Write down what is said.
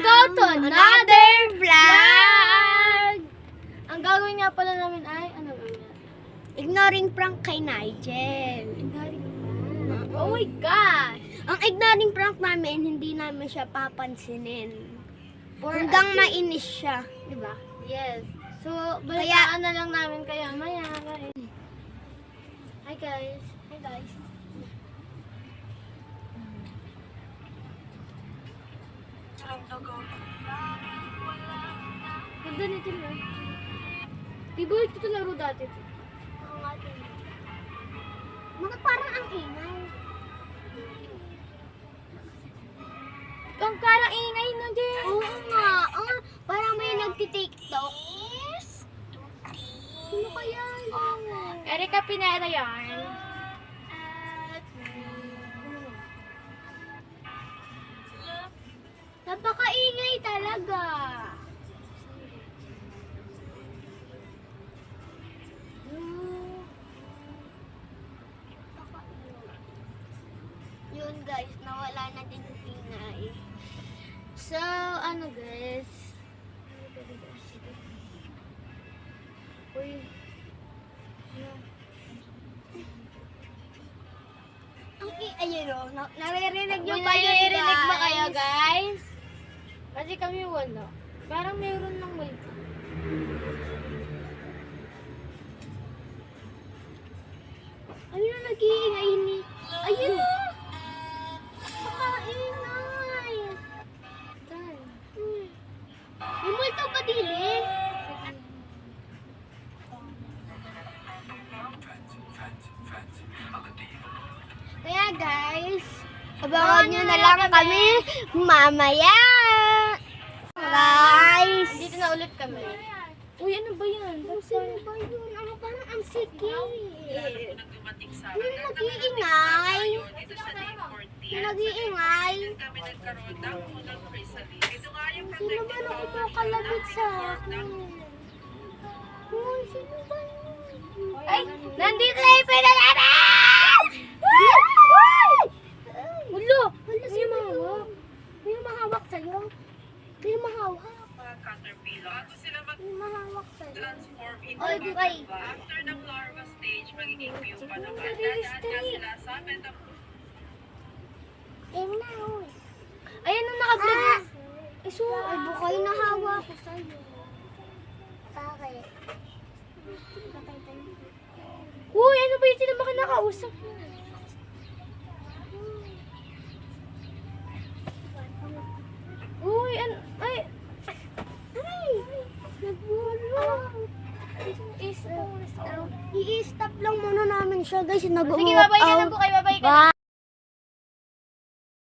go to another vlog! Ang gagawin nga pala namin ay, ano gagawin natin? Ignoring prank kay Nigel. Ignoring prank. Oh my gosh! Ang ignoring prank namin, hindi namin siya papansinin. For Hanggang a- mainis siya, di ba? Yes. So, balitaan na lang namin kayo maya. Hi guys. Hi guys. Ganda nito na. Diba ito laro dati? Oo nga din. Mga parang ang ingay. Ang karang ingay na din. Oo nga. Parang may nagti-tiktok. Sino kaya yun? Erika Pineda yan. Napakaingay talaga. Yun guys, nawala na din yung ingay. So, ano guys? Uy. Ayun o, naririnig Uy, yung ba yun, naririnig ba guys? kayo guys? Kasi kami wala. Parang mayroon ng multo. Ayun na nag-iingay ni... Ayun o! Napakaingay! Saan? May multo pa din eh. Kaya guys, abangan nyo na lang kami mamaya. Guys! Dito na ulit kami. Uy, ano ba yan? Sino ba yun? Ano parang ang sikip? Ano nag-iingay? Ano nag-iingay? Sino ba na kumukalabit sa akin? Uy, sino ba yun? Ay! Nandito na yung pinalala! Ulo! Wala sino mahawak? May mahawak sa'yo? Kayo mahawak? May mahawak sa'yo? Oy, bukay! After the larva stage, magiging pupa naman. Dadaan nga sila sa Tingnan na, uy. Ayan nung naka-vlog. Ay, so, ay, bukay nahawa ko sa'yo. Bakit? Uy, ano ba yung sila baka nakausap? Uy, ano? Ay! Ay! Nagbulo! I-stop lang muna namin siya, guys. Nag-uok Sige, babay na lang po kayo. Babay ka na.